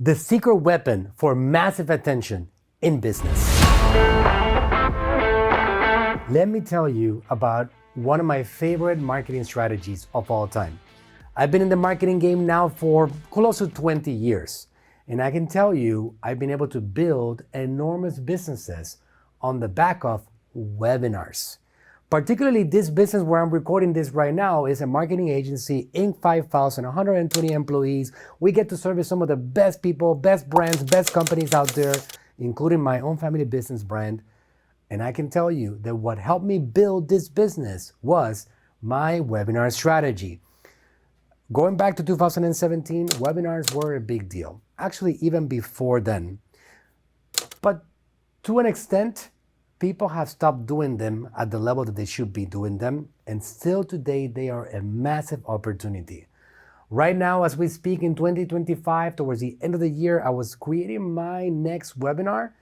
The secret weapon for massive attention in business. Let me tell you about one of my favorite marketing strategies of all time. I've been in the marketing game now for close to 20 years. And I can tell you, I've been able to build enormous businesses on the back of webinars. Particularly this business where I'm recording this right now is a marketing agency, Inc. 5000, 120 employees. We get to service some of the best people, best brands, best companies out there, including my own family business brand. And I can tell you that what helped me build this business was my webinar strategy. Going back to 2017, webinars were a big deal. Actually, even before then. But to an extent, people have stopped doing them at the level that they should be doing them, and still today they are a massive opportunity. Right now, as we speak in 2025, towards the end of the year, I was creating my next webinar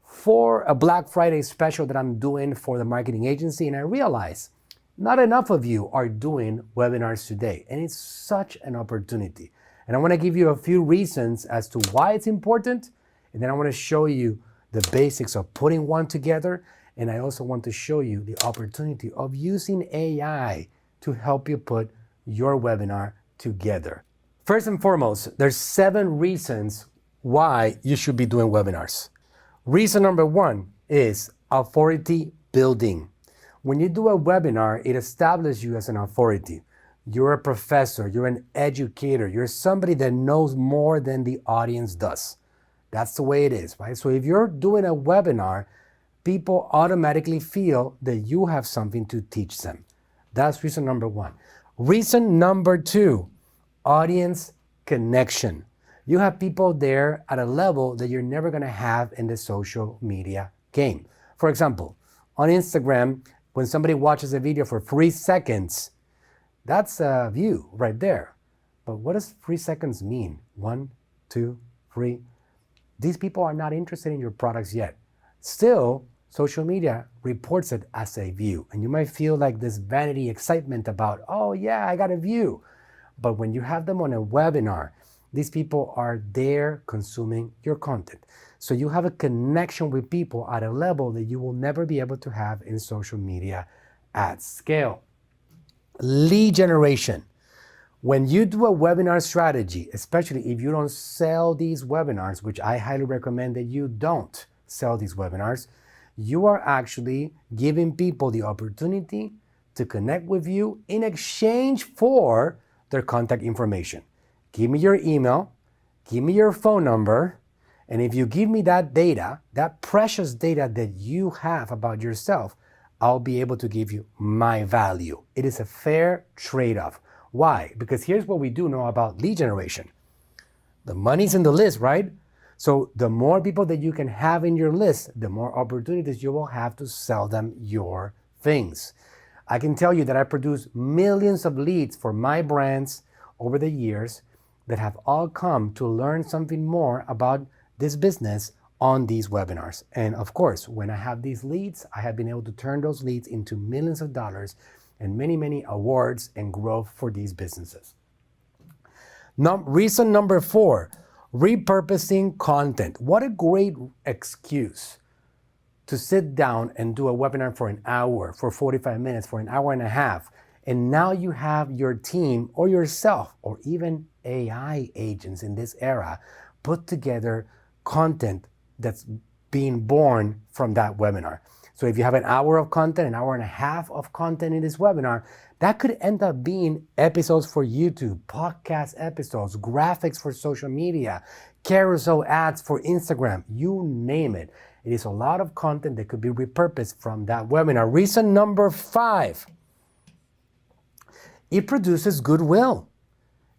for a Black Friday special that I'm doing for the marketing agency, and I realized not enough of you are doing webinars today, and it's such an opportunity. And I want to give you a few reasons as to why it's important, and then I want to show you the basics of putting one together, and I also want to show you the opportunity of using AI to help you put your webinar together. First and foremost, there's 7 reasons why you should be doing webinars. Reason number 1 is authority building. When you do a webinar, it establishes you as an authority. You're a professor, you're an educator, you're somebody that knows more than the audience does. That's the way it is, right? So if you're doing a webinar, people automatically feel that you have something to teach them. That's reason number 1. Reason number 2, audience connection. You have people there at a level that you're never going to have in the social media game. For example, on Instagram, when somebody watches a video for 3 seconds, that's a view right there. But what does 3 seconds mean? 1, 2, 3. These people are not interested in your products yet. Still, social media reports it as a view. And you might feel like this vanity excitement about, oh yeah, I got a view. But when you have them on a webinar, these people are there consuming your content. So you have a connection with people at a level that you will never be able to have in social media at scale. Lead generation. When you do a webinar strategy, especially if you don't sell these webinars, which I highly recommend that you don't sell these webinars, you are actually giving people the opportunity to connect with you in exchange for their contact information. Give me your email, give me your phone number, and if you give me that data, that precious data that you have about yourself, I'll be able to give you my value. It is a fair trade-off. Why? Because here's what we do know about lead generation. The money's in the list, right? So the more people that you can have in your list, the more opportunities you will have to sell them your things. I can tell you that I produce millions of leads for my brands over the years that have all come to learn something more about this business on these webinars. And of course, when I have these leads, I have been able to turn those leads into millions of dollars and many, many awards and growth for these businesses. Reason number 4, repurposing content. What a great excuse to sit down and do a webinar for an hour, for 45 minutes, for an hour and a half. And now you have your team or yourself or even AI agents in this era put together content that's being born from that webinar. So if you have an hour of content, an hour and a half of content in this webinar, that could end up being episodes for YouTube, podcast episodes, graphics for social media, carousel ads for Instagram, you name it. It is a lot of content that could be repurposed from that webinar. Reason number 5, it produces goodwill.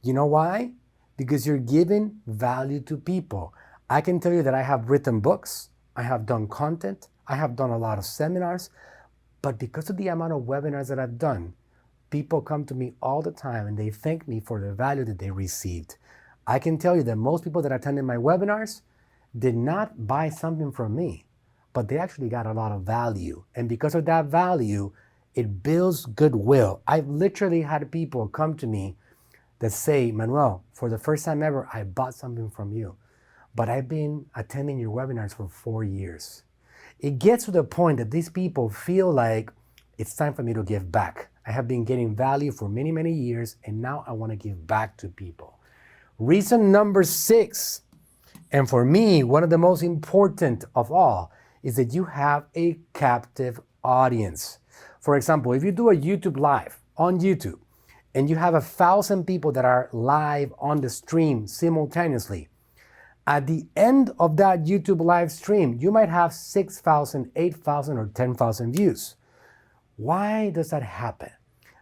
You know why? Because you're giving value to people. I can tell you that I have written books, I have done content, I have done a lot of seminars, but because of the amount of webinars that I've done, people come to me all the time and they thank me for the value that they received. I can tell you that most people that attended my webinars did not buy something from me, but they actually got a lot of value. And because of that value, it builds goodwill. I've literally had people come to me that say, Manuel, for the first time ever, I bought something from you. but I've been attending your webinars for 4 years. It gets to the point that these people feel like it's time for me to give back. I have been getting value for many, many years, and now I want to give back to people. Reason number 6, and for me, one of the most important of all, is that you have a captive audience. For example, if you do a YouTube live on YouTube, and you have 1,000 people that are live on the stream simultaneously, at the end of that YouTube live stream, you might have 6,000, 8,000, or 10,000 views. Why does that happen?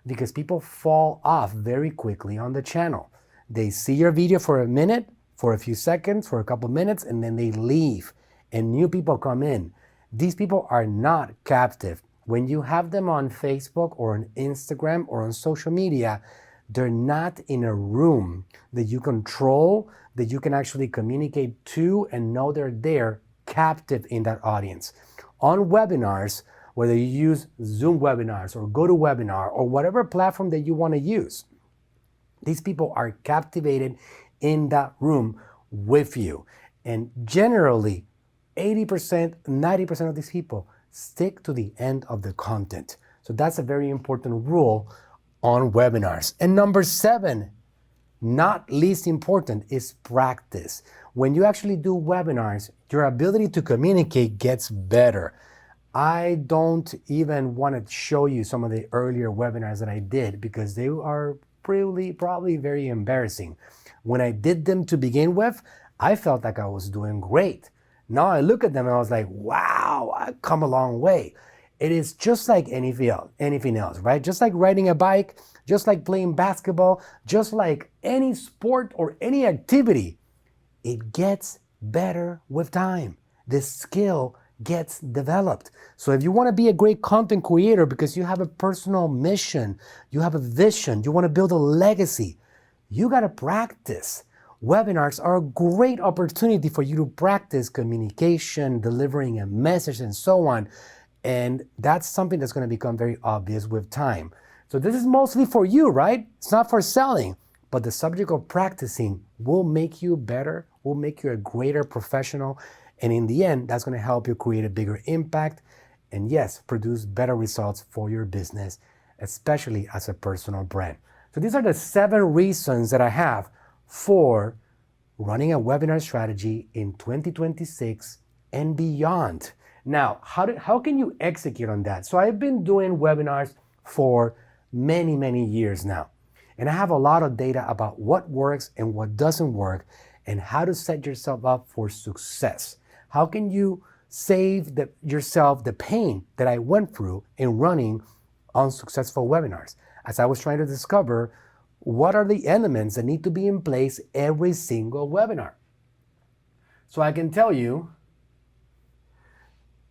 Because people fall off very quickly on the channel. They see your video for a minute, for a few seconds, for a couple minutes, and then they leave, and new people come in. These people are not captive. When you have them on Facebook or on Instagram or on social media, they're not in a room that you control, that you can actually communicate to and know they're there, captive in that audience. On webinars, whether you use Zoom webinars or GoToWebinar or whatever platform that you want to use, these people are captivated in that room with you. And generally, 80%, 90% of these people stick to the end of the content. So that's a very important rule on webinars. And number 7, not least important, is practice. When you actually do webinars, your ability to communicate gets better. I don't even want to show you some of the earlier webinars that I did because they are probably very embarrassing. When I did them to begin with, I felt like I was doing great. Now I look at them and I was like, wow, I've come a long way. It is just like anything else, right? Just like riding a bike, just like playing basketball, just like any sport or any activity, it gets better with time. The skill gets developed. So if you want to be a great content creator because you have a personal mission, you have a vision, you want to build a legacy, you got to practice. Webinars are a great opportunity for you to practice communication, delivering a message, and so on. And that's something that's going to become very obvious with time. So this is mostly for you, right? It's not for selling, but the subject of practicing will make you better, will make you a greater professional. And in the end, that's going to help you create a bigger impact and yes, produce better results for your business, especially as a personal brand. So these are the 7 reasons that I have for running a webinar strategy in 2026 and beyond. Now, how can you execute on that? So I've been doing webinars for many, many years now. And I have a lot of data about what works and what doesn't work and how to set yourself up for success. How can you save yourself the pain that I went through in running unsuccessful webinars? As I was trying to discover what are the elements that need to be in place every single webinar. So I can tell you,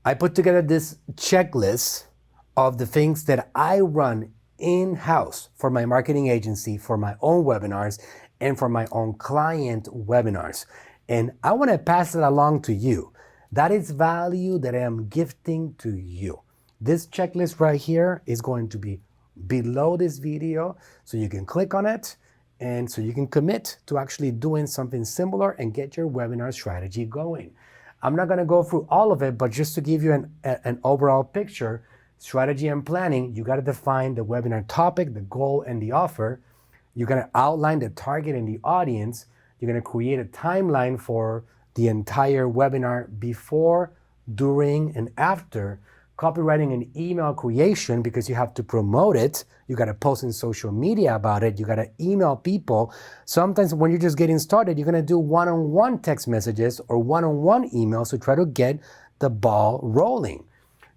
I put together this checklist of the things that I run in-house for my marketing agency, for my own webinars, and for my own client webinars. And I want to pass it along to you. That is value that I am gifting to you. This checklist right here is going to be below this video, so you can click on it and so you can commit to actually doing something similar and get your webinar strategy going. I'm not going to go through all of it, but just to give you an overall picture, strategy and planning, you got to define the webinar topic, the goal, and the offer. You're going to outline the target and the audience. You're going to create a timeline for the entire webinar before, during, and after. Copywriting and email creation, because you have to promote it. You got to post in social media about it. You got to email people. Sometimes when you're just getting started, you're going to do one-on-one text messages or one-on-one emails to try to get the ball rolling.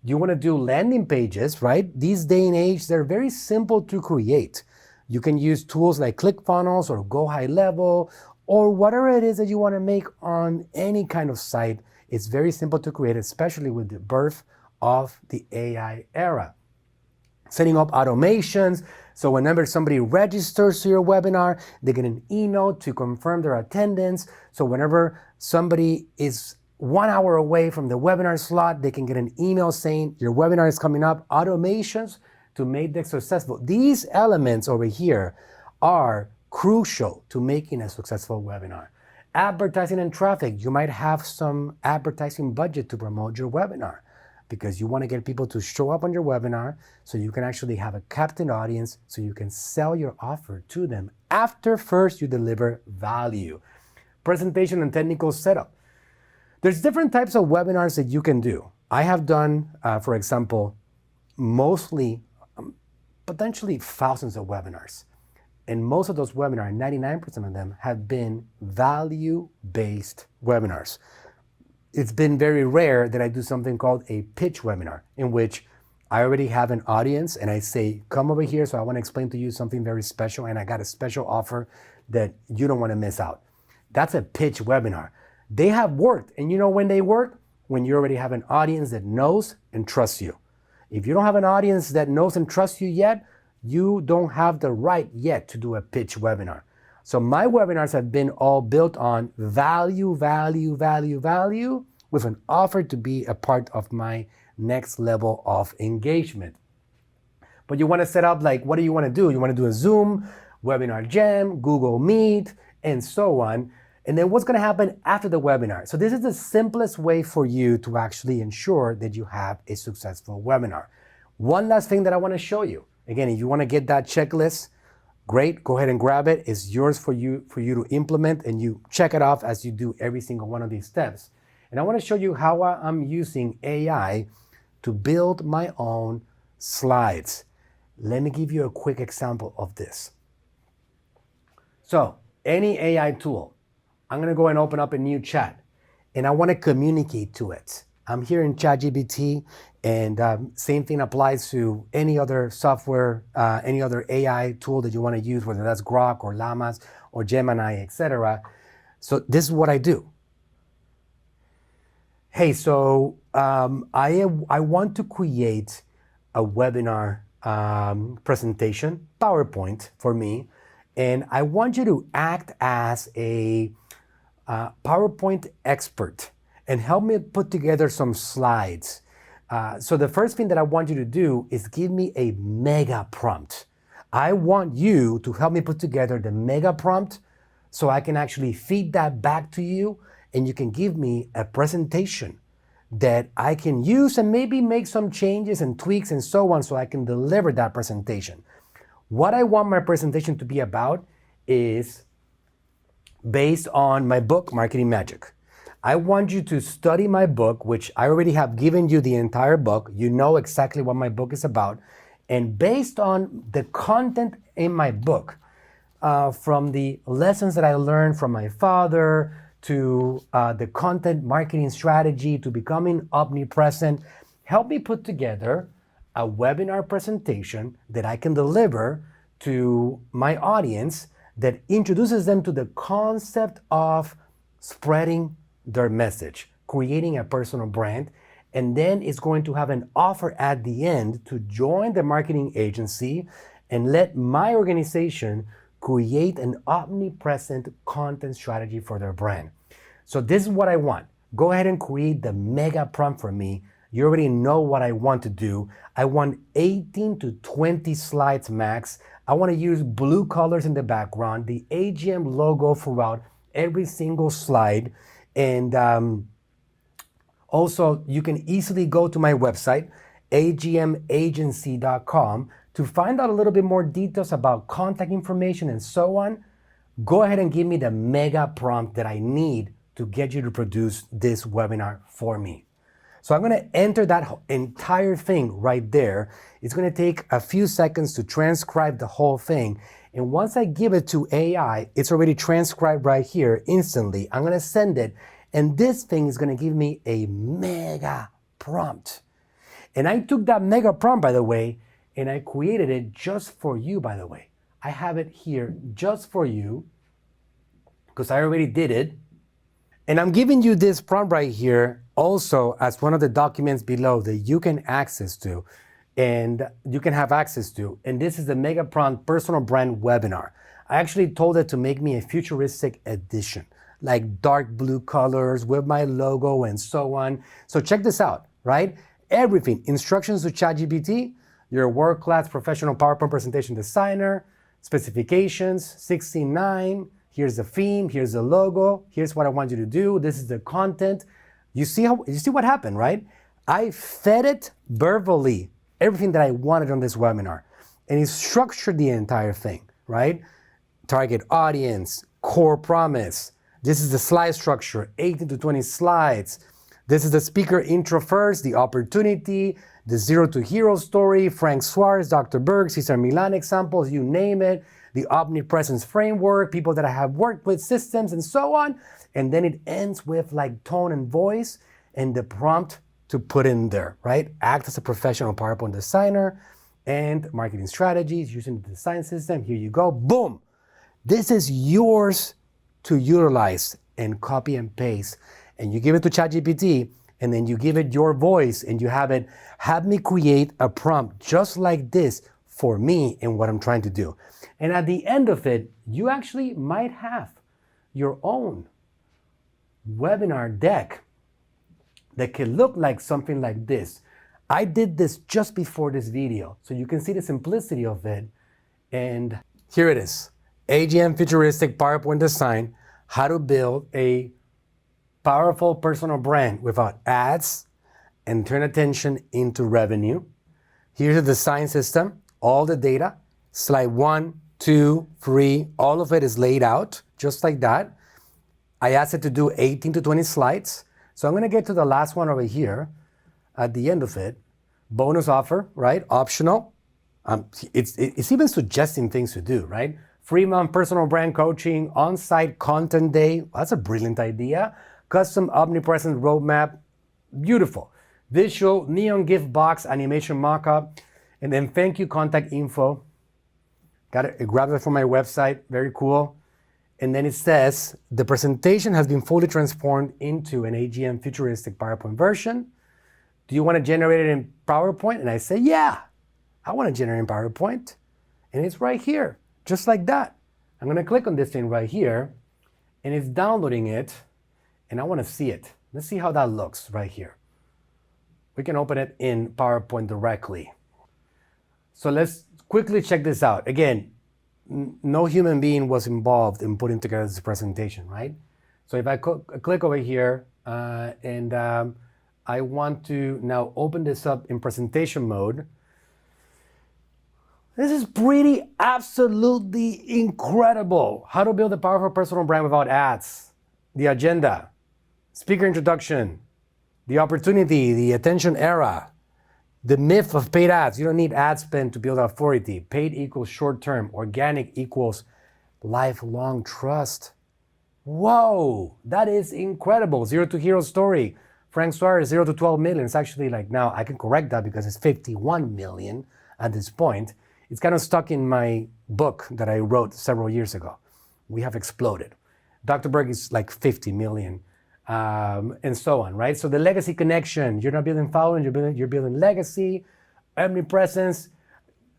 You want to do landing pages, right? These day and age, they're very simple to create. You can use tools like ClickFunnels or Go High Level or whatever it is that you want to make on any kind of site. It's very simple to create, especially with the birth of the AI era. Setting up automations, so whenever somebody registers to your webinar, they get an email to confirm their attendance. So whenever somebody is 1 hour away from the webinar slot, they can get an email saying your webinar is coming up. Automations to make them successful. These elements over here are crucial to making a successful webinar. Advertising and traffic. You might have some advertising budget to promote your webinar because you want to get people to show up on your webinar so you can actually have a captive audience so you can sell your offer to them after first you deliver value. Presentation and technical setup. There's different types of webinars that you can do. I have done, for example, mostly, potentially thousands of webinars. And most of those webinars, 99% of them, have been value-based webinars. It's been very rare that I do something called a pitch webinar, in which I already have an audience and I say, come over here, so I want to explain to you something very special and I got a special offer that you don't want to miss out. That's a pitch webinar. They have worked, and you know when they work? When you already have an audience that knows and trusts you. If you don't have an audience that knows and trusts you yet, you don't have the right yet to do a pitch webinar. So my webinars have been all built on value, value, value, value, with an offer to be a part of my next level of engagement. But you want to set up, like, what do you want to do? You want to do a Zoom, Webinar Jam, Google Meet, and so on. And then what's going to happen after the webinar? So this is the simplest way for you to actually ensure that you have a successful webinar. One last thing that I want to show you. Again, if you want to get that checklist, great, go ahead and grab it. It's yours for you to implement, and you check it off as you do every single one of these steps. And I want to show you how I'm using AI to build my own slides. Let me give you a quick example of this. So, any AI tool, I'm going to go and open up a new chat, and I want to communicate to it. I'm here in ChatGPT, and same thing applies to any other software, any other AI tool that you want to use, whether that's Grok or Llamas or Gemini, etc. So this is what I do. Hey, so I want to create a webinar presentation, PowerPoint for me, and I want you to act as a PowerPoint expert and help me put together some slides. So the first thing that I want you to do is give me a mega prompt. I want you to help me put together the mega prompt so I can actually feed that back to you, and you can give me a presentation that I can use and maybe make some changes and tweaks and so on so I can deliver that presentation. What I want my presentation to be about is based on my book, Marketing Magic. I want you to study my book, which I already have given you the entire book. You know exactly what my book is about. And based on the content in my book, from the lessons that I learned from my father, to the content marketing strategy, to becoming omnipresent, help me put together a webinar presentation that I can deliver to my audience that introduces them to the concept of spreading their message, creating a personal brand, and then it's going to have an offer at the end to join the marketing agency and let my organization create an omnipresent content strategy for their brand. So this is what I want. Go ahead and create the mega prompt for me. You already know what I want to do. I want 18 to 20 slides max. I want to use blue colors in the background, the AGM logo throughout every single slide. And also, you can easily go to my website, agmagency.com, to find out a little bit more details about contact information and so on. Go ahead and give me the mega prompt that I need to get you to produce this webinar for me. So I'm going to enter that entire thing right there. It's going to take a few seconds to transcribe the whole thing. And once I give it to AI, it's already transcribed right here instantly. I'm going to send it, and this thing is going to give me a mega prompt. And I took that mega prompt, by the way, and I created it just for you, by the way. I have it here just for you because I already did it. And I'm giving you this prompt right here also as one of the documents below that you can access to and you can have access to. And this is the Mega Prompt Personal Brand Webinar. I actually told it to make me a futuristic edition, like dark blue colors with my logo and so on. So check this out, right? Everything, instructions to ChatGPT, you're a world-class professional PowerPoint presentation designer, specifications, 16:9. Here's the theme, here's the logo, here's what I want you to do, this is the content. You see what happened, right? I fed it verbally everything that I wanted on this webinar. And it structured the entire thing, right? Target audience, core promise. This is the slide structure, 18 to 20 slides. This is the speaker intro first, the opportunity, the zero to hero story, Frank Suarez, Dr. Berg, Cesar Milan examples, you name it, the omnipresence framework, people that I have worked with, systems, and so on. And then it ends with like tone and voice and the prompt to put in there, right? Act as a professional PowerPoint designer and marketing strategies using the design system. Here you go, boom. This is yours to utilize and copy and paste. And you give it to ChatGPT, and then you give it your voice, and you have me create a prompt just like this for me and what I'm trying to do. And at the end of it, you actually might have your own webinar deck that can look like something like this. I did this just before this video, so you can see the simplicity of it. And here it is, AGM Futuristic PowerPoint Design, how to build a powerful personal brand without ads and turn attention into revenue. Here's the design system, all the data, slide 1, 2, 3, all of it is laid out just like that. I asked it to do 18 to 20 slides. So I'm gonna get to the last one over here at the end of it. Bonus offer, right? Optional. It's even suggesting things to do, right? 3-month personal brand coaching, on-site content day. Well, that's a brilliant idea. Custom omnipresent roadmap, beautiful. Visual, neon gift box, animation mockup, and then thank you contact info. Got it, grabbed it from my website, very cool. And then it says, the presentation has been fully transformed into an AGM futuristic PowerPoint version. Do you want to generate it in PowerPoint? And I say, yeah, I want to generate in PowerPoint. And it's right here, just like that. I'm going to click on this thing right here, and it's downloading it, and I want to see it. Let's see how that looks right here. We can open it in PowerPoint directly. So let's quickly check this out. Again, no human being was involved in putting together this presentation, right? So if I click over here and I want to now open this up in presentation mode, this is pretty absolutely incredible. How to build a powerful personal brand without ads, the agenda, speaker introduction, the opportunity, the attention era, the myth of paid ads. You don't need ad spend to build authority. Paid equals short-term. Organic equals lifelong trust. Whoa, that is incredible. Zero to hero story. Frank Suarez, 0 to 12 million. It's actually like now, I can correct that because it's 51 million at this point. It's kind of stuck in my book that I wrote several years ago. We have exploded. Dr. Berg is like 50 million. And so on, right? So the legacy connection, you're not building following, you're building legacy, omnipresence.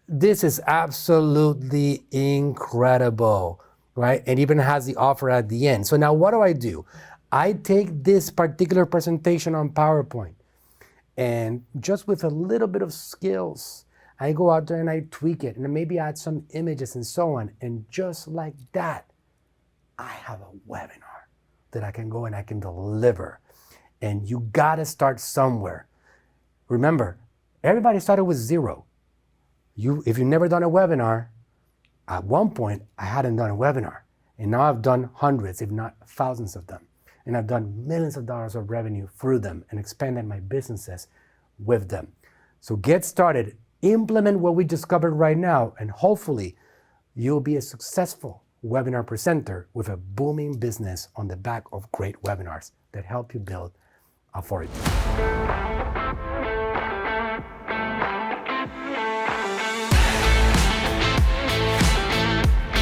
This is absolutely incredible, right? It even has the offer at the end. So now what do? I take this particular presentation on PowerPoint, and just with a little bit of skills, I go out there and I tweak it and maybe add some images and so on. And just like that, I have a webinar that I can go and I can deliver. And you gotta start somewhere. Remember, everybody started with zero. If you've never done a webinar, at one point I hadn't done a webinar. And now I've done hundreds, if not thousands of them. And I've done millions of dollars of revenue through them and expanded my businesses with them. So get started, implement what we discovered right now, and hopefully you'll be a successful webinar presenter with a booming business on the back of great webinars that help you build authority.